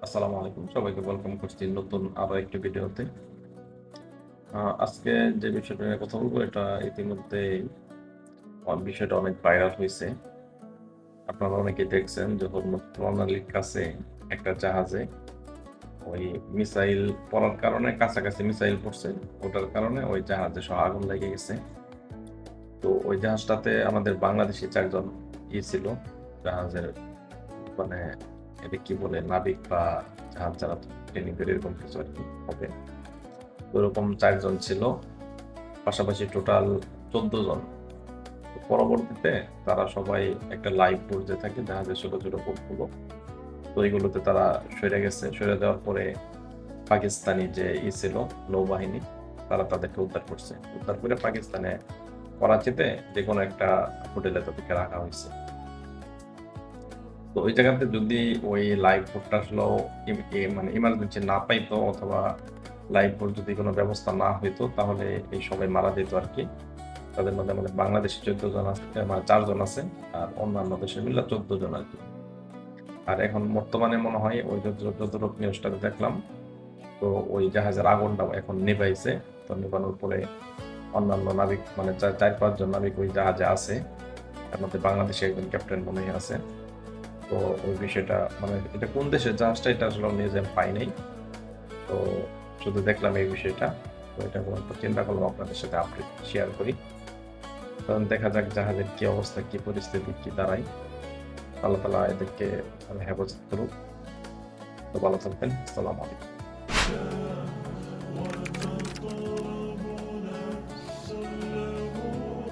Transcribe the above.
আসসালামু আলাইকুম। সবাইকে ওয়েলকাম করছি নতুন আরো একটি ভিডিওতে। আজকে যে বিষয়টা নিয়ে কথা বলবো এটা ইতিমধ্যেই বিষয়টা অনেক ভাইরাল হইছে। আপনারা অনেকেই দেখছেন যে হরমুজ প্রণালীর কাছে একটা জাহাজে ওই মিসাইল পড়ার কারণে কাছাকাছি মিসাইল পড়ছে। ওটার কারণে ওই জাহাজে আগুন লেগে গেছে। তো ওই জাহাজটাতে আমাদের বাংলাদেশী ৪ জন ছিল। জাহাজের মানে এটা কি বলে নাবিক বা জাহাজ চালাতো ট্রেনিং করে এরকম কিছু আরকি হবে। ওরকম ৪ জন ছিল। পাশাপাশি টোটাল ১৪ জন। তো পরবর্তীতে তারা সবাই একটা লাইভ বোট যে থাকে জাহাজের ছোট, ছোট বোটগুলো। তো ওইগুলোতে তারা সইরে গেছে। সইরে যাওয়ার পরে পাকিস্তানি যে ছিল নৌবাহিনী তারা তাদেরকে উদ্ধার করছে। উদ্ধার করে পাকিস্তানে করাচিতে যেকোনো একটা হোটেলে তাদেরকে রাখা হইছে। তো ওই জায়গাতে যদি ওই লাইফ বোটটা আসলেও মানে ইমার্জেন্সি না পাইতো অথবা লাইফ বোট যদি কোনো ব্যবস্থা না হইতো তাহলে এই সবাই মারা যেত আরকি। তাদের মধ্যে আমাদের বাংলাদেশী ১৪ জন আছে, মানে ৪ জন আছে। আর অন্যান্য দেশে মিলে ১৪ জন আরকি। আর এখন বর্তমানে মনে হয় ওই যতটুক নিউজটাতে দেখলাম, তো ওই জাহাজের আগুনটাও এখন নিভাইছে। তো নিভানোর পরে অন্যান্য নাবিক মানে ৪-৫ জন নাবিক ওই জাহাজে আছে। তার মধ্যে বাংলাদেশী একজন ক্যাপ্টেন মনে হয় আছে। তো ওই বিষয়টা মানে এটা কোন দেশের জাহাজটা এটা আসলে নিউজে আমি পাই নাই। তো শুধু দেখলাম এই বিষয়টা। তো এটা চিন্তা করলাম আপনাদের সাথে আপডেট শেয়ার করি। কারণ দেখা যাক জাহাজের কি অবস্থা, কি পরিস্থিতি, কি দাঁড়ায়। আল্লাহ তাআলা এদেরকে হেফাজত করুক। তো ভালো থাকবেন। আসসালামু আলাইকুম।